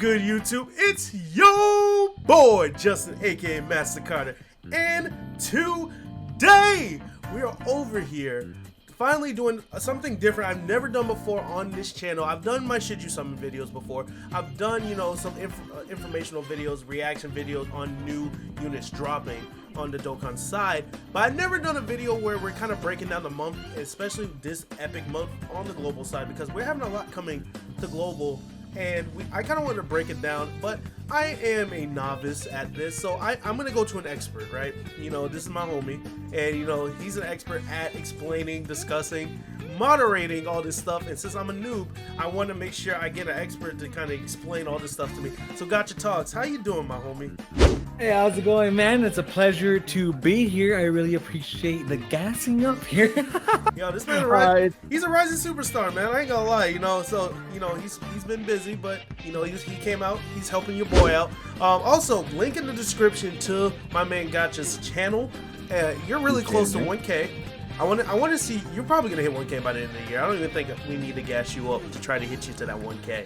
good, YouTube? It's yo boy Justin, aka Master Carter, and today we are over here finally doing something different I've never done before on this channel. I've done my Should You Summon videos before. I've done, you know, some informational videos, reaction videos on new units dropping on the Dokkan side, but I've never done a video where we're kind of breaking down the month, especially this epic month on the global side, because we're having a lot coming to global, and I kind of want to break it down, but I am a novice at this, so I'm going to go to an expert, right? You know, this is my homie, and you know, he's an expert at explaining, discussing, moderating all this stuff, and since I'm a noob, I want to make sure I get an expert to kind of explain all this stuff to me. So GachaTalks, how you doing, my homie? Hey, how's it going, man? It's a pleasure to be here. I really appreciate the gassing up here. Yo, this man, he's a rising superstar, man. I ain't gonna lie, you know. So, you know, he's been busy, but you know, he came out. He's helping your boy out. Also, link in the description to my man Gacha's channel. You're really close to 1K. I want to see. You're probably gonna hit 1K by the end of the year. I don't even think we need to gas you up to try to hit you to that 1K.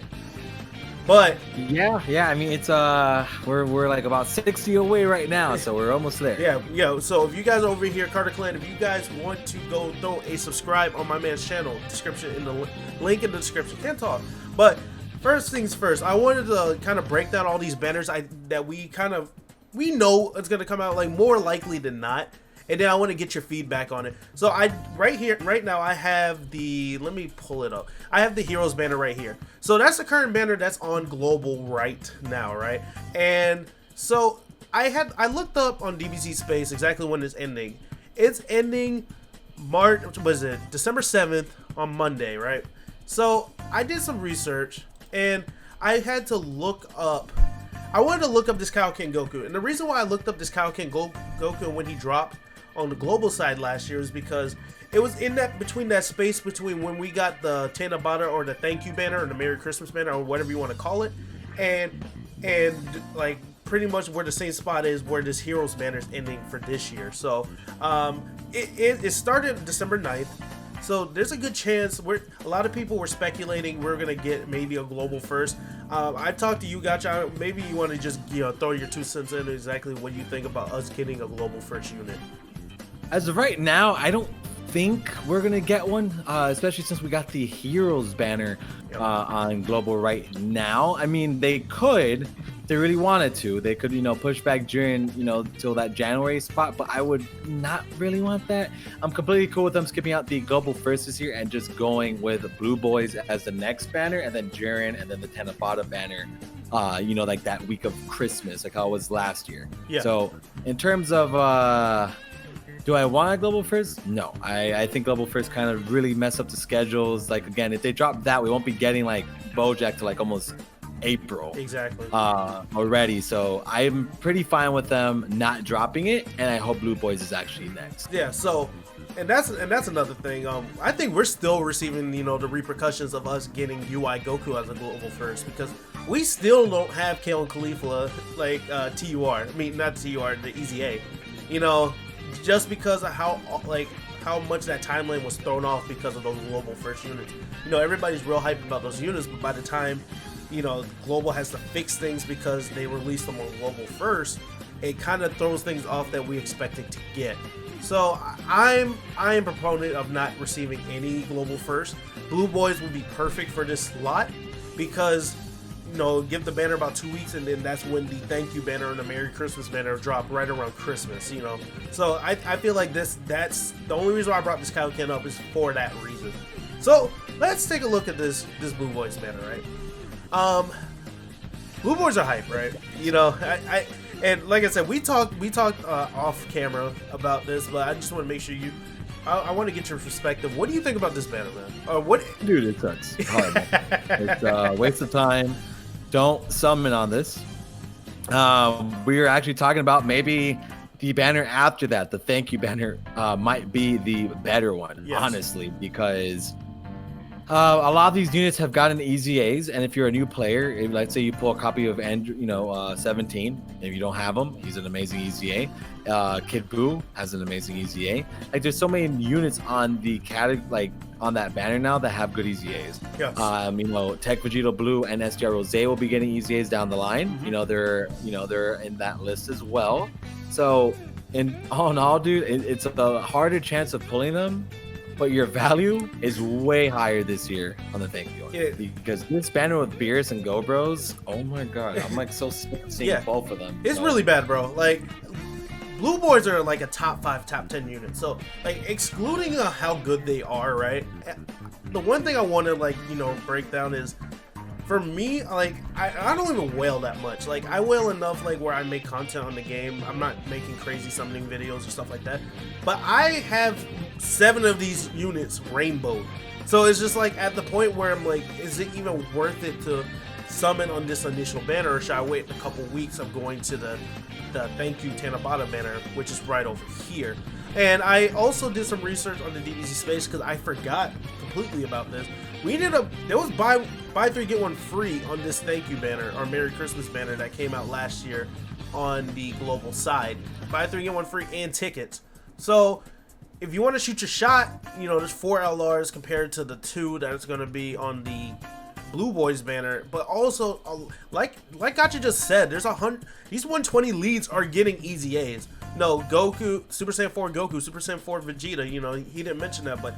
But yeah, I mean, it's we're like about 60 away right now, so we're almost there. Yeah. So if you guys are over here, Carter Clan, if you guys want to go throw a subscribe on my man's channel, description in the link in the description. Can't talk. But first things first, I wanted to kind of break down all these banners that we know it's gonna come out, like, more likely than not. And then I want to get your feedback on it. So right now I have the, let me pull it up. I have the Heroes banner right here. So that's the current banner that's on global right now, right? And so I looked up on DBZ Space exactly when it's ending. It's ending December 7th on Monday, right? So I did some research and I had to look up. I wanted to look up this Kaioken Goku, and the reason why I looked up this Kaioken Goku when he dropped on the global side last year is because it was in that space between when we got the Tenabata or the Thank You banner or the Merry Christmas banner or whatever you want to call it, and like pretty much where the same spot is where this Heroes banner is ending for this year. So it started December 9th. So there's a good chance a lot of people were speculating we're gonna get maybe a global first. I talked to you, Gacha. Maybe you want to just, you know, throw your 2 cents in exactly what you think about us getting a global first unit. As of right now, I don't think we're gonna get one, especially since we got the Heroes banner on global right now. I mean, they could, if they really wanted to, they could, you know, push back during, you know, till that January spot, but I would not really want that. I'm completely cool with them skipping out the global first this year and just going with Blue Boys as the next banner, and then Jiren, and then the Tenabata banner, you know, like that week of Christmas, like how it was last year. Yeah. So in terms of do I want a global first? No, I think global first kind of really mess up the schedules. Like, again, if they drop that, we won't be getting like Bojack to like almost April already. So I'm pretty fine with them not dropping it, and I hope Blue Boys is actually next. Yeah. So, and that's another thing. I think we're still receiving, you know, the repercussions of us getting UI Goku as a global first, because we still don't have Kale and Khalifa like TUR. I mean, not TUR, the EZA. You know, just because of how much that timeline was thrown off because of those global first units. You know, everybody's real hyped about those units, but by the time, you know, global has to fix things because they released them on global first, it kind of throws things off that we expected to get. So I am a proponent of not receiving any global first. Blue Boys would be perfect for this slot because, you know, give the banner about 2 weeks, and then that's when the Thank You banner and the Merry Christmas banner drop right around Christmas, you know. So I feel like that's the only reason why I brought this Kaioken up is for that reason. So let's take a look at this Blue Boys banner, right? Blue Boys are hype, right? You know, and like I said, we talked off camera about this, but I just want to make sure I want to get your perspective. What do you think about this banner, man? What? Dude, it sucks. It's hard, man. It's a waste of time. Don't summon on this. We are actually talking about maybe the banner after that, the Thank You banner, might be the better one, honestly, because a lot of these units have gotten EZAs, and if you're a new player, if, let's say you pull a copy of 17, if you don't have him, he's an amazing EZA. Kid Buu has an amazing EZA. Like, there's so many units on the category, like on that banner now that have good EZAs. Yes. You know, Tech Vegito Blue and SDR Rose will be getting EZAs down the line. Mhm. You know, they're in that list as well. So, all in all, dude, it's a harder chance of pulling them, but your value is way higher this year on the thank you. Yeah. Because this banner with Beerus and Go Bros, oh my god, I'm like so sick seeing Yeah. both of them. It's So, really bad, bro. Like, Blue Boys are like a top 5, top 10 unit. So, like, excluding how good they are, right? The one thing I want to, like, you know, break down is, for me, like, I don't even whale that much. Like, I whale enough, like, where I make content on the game. I'm not making crazy summoning videos or stuff like that. But I have 7 of these units rainbowed. So it's just, like, at the point where I'm like, is it even worth it to summon on this initial banner, or should I wait a couple weeks of going to the Thank You Tanabata banner, which is right over here? And I also did some research on the DBZ space because I forgot completely about this. There was buy 3 get 1 free on this Thank You banner, or Merry Christmas banner that came out last year on the global side. Buy 3 get 1 free and tickets. So if you want to shoot your shot, you know, there's 4 LRs compared to the 2 that it's going to be on the Blue Boys banner. But also, like Gacha just said, there's these 120 leads are getting EZAs. No, Goku, Super Saiyan 4 Goku, Super Saiyan 4 Vegeta, you know, he didn't mention that, but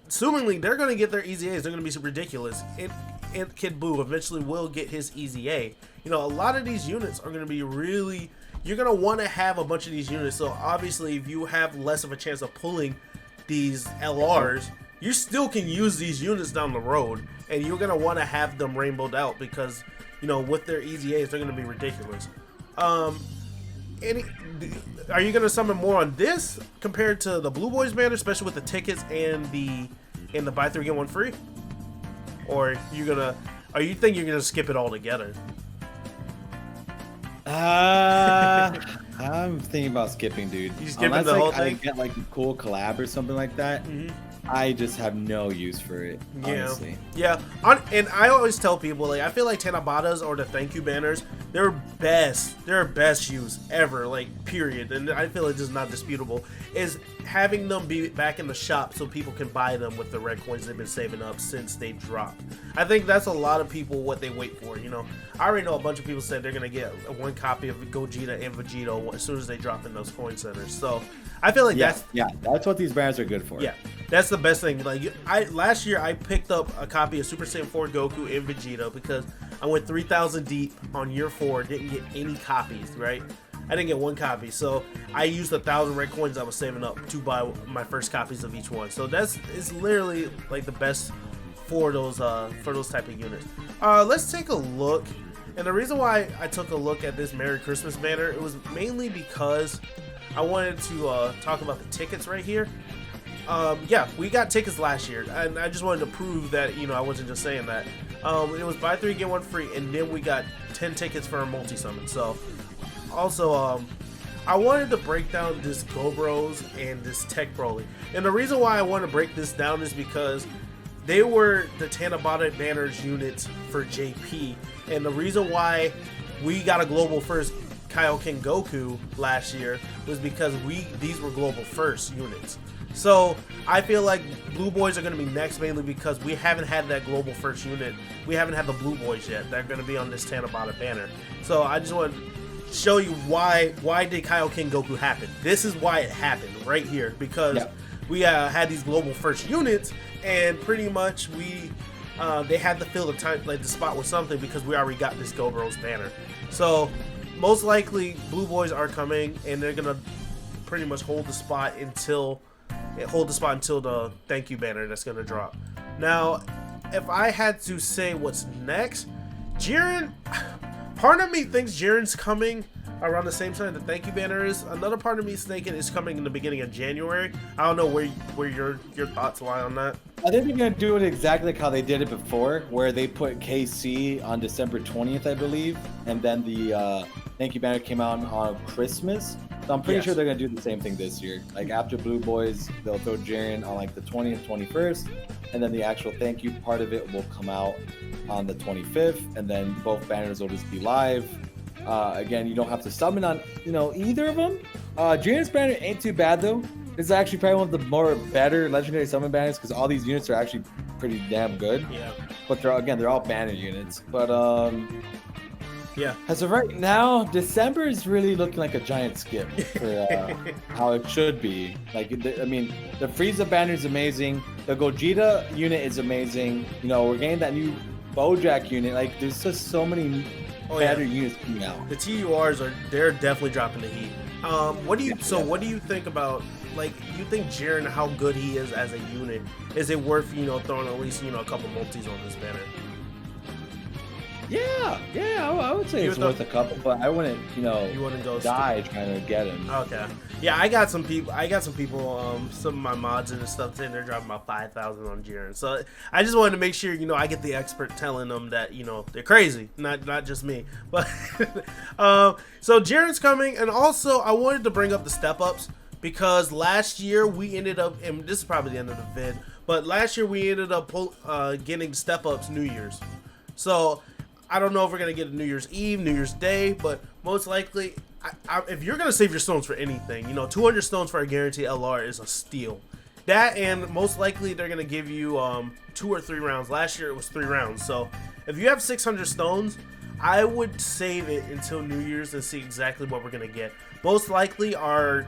assumingly they're going to get their EZAs. They're going to be ridiculous. And Kid Buu eventually will get his EZA. You know, a lot of these units are going to be really, you're going to want to have a bunch of these units. So obviously, if you have less of a chance of pulling these LRs, you still can use these units down the road, and you're going to want to have them rainbowed out because, you know, with their EZAs, they're going to be ridiculous. Are you going to summon more on this compared to the Blue Boys banner, especially with the tickets and the buy 3 get 1 free? Or you think you're going to skip it all together? I'm thinking about skipping, dude. You skipping Unless, the whole I thing? get like a cool collab or something like that. Mm-hmm. I just have no use for it, honestly. Yeah. And I always tell people, like, I feel like Tanabatas or the thank you banners, they're best use ever, like, period. And I feel it's just not disputable, is having them be back in the shop so people can buy them with the red coins they've been saving up since they dropped. I think that's a lot of people what they wait for, you know. I already know a bunch of people said they're going to get one copy of Gogeta and Vegito as soon as they drop in those coin centers. So I feel like that's what these banners are good for. Yeah, that's the best thing. Like, last year I picked up a copy of Super Saiyan 4 Goku and Vegeta because I went 3,000 deep on year 4, didn't get any copies, right? I didn't get one copy, so I used 1,000 red coins I was saving up to buy my first copies of each one. So it's literally like the best for those type of units. Let's take a look. And the reason why I took a look at this Merry Christmas banner, it was mainly because I wanted to talk about the tickets right here. Yeah, we got tickets last year, and I just wanted to prove that, you know, I wasn't just saying that. It was buy 3 get 1 free, and then we got 10 tickets for a multi-summon. So also, I wanted to break down this Go Bros and this Tech Broly. And the reason why I want to break this down is because they were the Tanabata banners units for JP. And the reason why we got a global first Kaioken Goku last year was because these were global first units. So I feel like Blue Boys are going to be next, mainly because we haven't had that global first unit. We haven't had the Blue Boys yet. They're going to be on this Tanabata banner. So I just want to show you why did Kaioken Goku happen. This is why it happened right here, because we had these global first units, and pretty much they had to fill the spot with something because we already got this Go Bros banner. So most likely Blue Boys are coming, and they're gonna pretty much hold the spot until the thank you banner that's gonna drop. Now, if I had to say what's next, Jiren, part of me thinks Jiren's coming around the same time the thank you banner is. Another part of me is thinking it's coming in the beginning of January. I don't know where your thoughts lie on that. I think they're gonna do it exactly like how they did it before, where they put KC on December 20th, I believe, and then the thank you banner came out on Christmas. So I'm pretty sure they're gonna do the same thing this year. Like after Blue Boys, they'll throw Jiren on like the 20th, 21st, and then the actual thank you part of it will come out on the 25th, and then both banners will just be live. Again, you don't have to summon on either of them. Jiren's banner ain't too bad though. This is actually probably one of the more better legendary summon banners because all these units are actually pretty damn good. Yeah. But they're all banner units. But yeah. As of right now, December is really looking like a giant skip for how it should be. Like, I mean, the Frieza banner is amazing. The Gogeta unit is amazing. You know, we're getting that new Bojack unit. Like, there's just so many better units coming out. The TURs they're definitely dropping the heat. What do you think about, like, you think Jiren, how good he is as a unit? Is it worth, throwing at least, a couple multis on this banner? Yeah, I would say it's worth a couple, but I wouldn't, you wouldn't go die trying to get him. Okay. Yeah, I got some people, some of my mods and stuff saying they're dropping about 5,000 on Jiren. So I just wanted to make sure, I get the expert telling them that, they're crazy, not just me. But so Jiren's coming, and also I wanted to bring up the step ups because last year we ended up, and this is probably the end of the vid, but last year we ended up getting step ups New Year's. So I don't know if we're going to get a New Year's Eve, New Year's Day, but most likely, if you're going to save your stones for anything, 200 stones for a guaranteed LR is a steal. That, and most likely they're going to give you 2 or 3 rounds. Last year it was 3 rounds. So if you have 600 stones, I would save it until New Year's and see exactly what we're going to get. Most likely our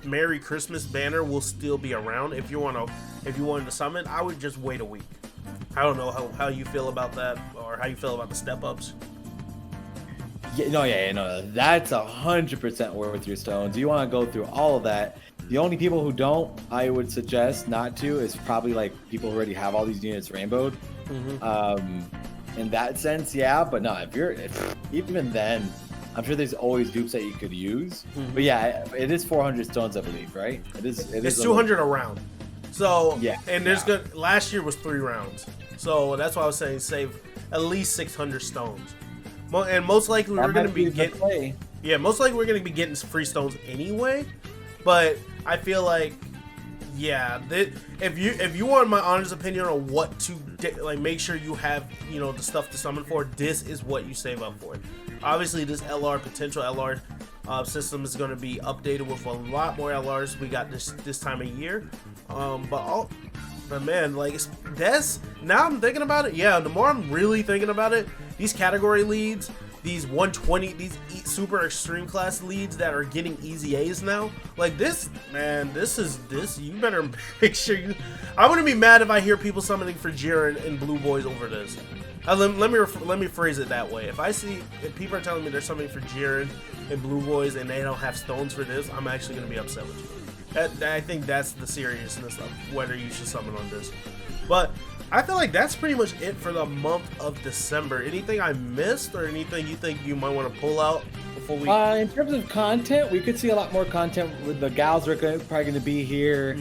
Merry Christmas banner will still be around. If you wanted to summon, I would just wait a week. I don't know how you feel about that, or how you feel about the step ups. No, that's 100% worth your stones. You want to go through all of that. The only people who don't, I would suggest not to, is probably like people who already have all these units rainbowed. In that sense, yeah, but no, if even then, I'm sure there's always dupes that you could use. But yeah, it is 400 stones, I believe, right? It's 200 a round. So yeah, and there's good. Last year was 3 rounds, so that's why I was saying save at least 600 stones. And most likely we're gonna be getting, most likely we're gonna be getting free stones anyway. But I feel like, yeah, if you want my honest opinion on what to make sure you have, the stuff to summon for, this is what you save up for. Obviously, this potential LR system is going to be updated with a lot more LRs we got this time of year. But man, like, now I'm thinking about it. Yeah, the more I'm really thinking about it, these category leads, these 120, these super extreme class leads that are getting easy A's now, like this, man, this, you better make sure I wouldn't be mad if I hear people summoning for Jiren and Blue Boys over this. Let me phrase it that way. If people are telling me they're summoning for Jiren and Blue Boys and they don't have stones for this, I'm actually going to be upset with you. I think that's the seriousness of whether you should summon on this. But I feel like that's pretty much it for the month of December. Anything I missed, or anything you think you might want to pull out before we... In terms of content, we could see a lot more content. With the gals are probably going to be here.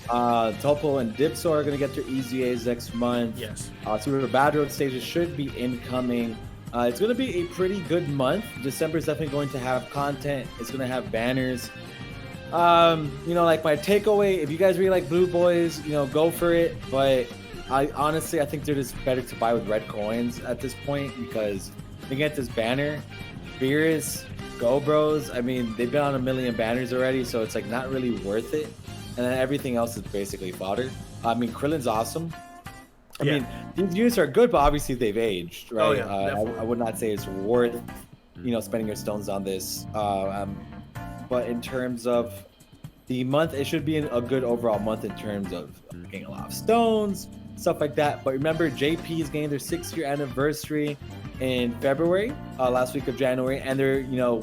Topo and Dipso are going to get their Easy A's next month. Yes. Super Bad Road stages should be incoming. It's going to be a pretty good month. December is definitely going to have content. It's going to have banners. Like my takeaway, if you guys really like Blue Boys, go for it. But I think they're just better to buy with red coins at this point, because they get this banner, Beerus, Go Bros. I mean, they've been on 1 million banners already, so it's like not really worth it. And then everything else is basically fodder. I mean, Krillin's awesome. I mean, these units are good, but obviously they've aged, right? Oh, yeah, I would not say it's worth, spending your stones on this. But in terms of the month, it should be a good overall month in terms of getting a lot of stones, stuff like that. But remember, JP is getting their 6-year anniversary in February, last week of January, and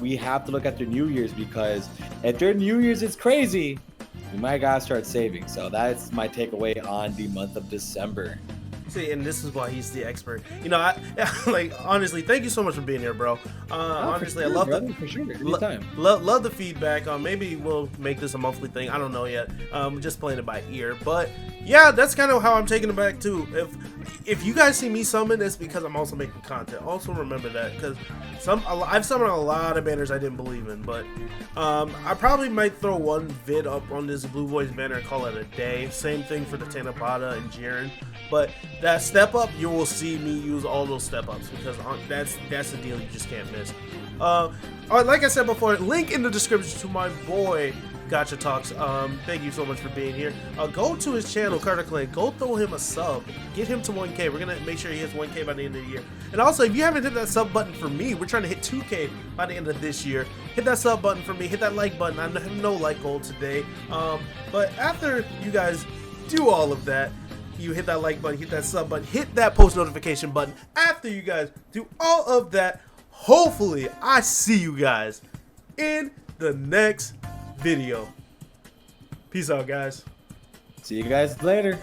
we have to look at their New Year's, because if their New Year's is crazy, we might gotta start saving. So that's my takeaway on the month of December. See, and this is why he's the expert. Honestly, thank you so much for being here, bro. Honestly, I love love the feedback. Maybe we'll make this a monthly thing. I don't know yet. Just playing it by ear. But yeah, that's kind of how I'm taking it back too. If you guys see me summon, it's because I'm also making content. Also remember that, because I've summoned a lot of banners I didn't believe in, but I probably might throw one vid up on this Blue Boys banner and call it a day. Same thing for the Tanabata and Jiren. But that step up, you will see me use all those step ups, because that's the deal you just can't miss. Like I said before, link in the description to my boy GachaTalks. Thank you so much for being here. Go to his channel, Carter Clan. Go throw him a sub. Get him to 1K. We're gonna make sure he hits 1K by the end of the year. And also, if you haven't hit that sub button for me, we're trying to hit 2K by the end of this year. Hit that sub button for me. Hit that like button. I have no like goal today. But after you guys do all of that, you hit that like button, hit that sub button, hit that post notification button. After you guys do all of that, hopefully I see you guys in the next video. Peace out, guys. See you guys later.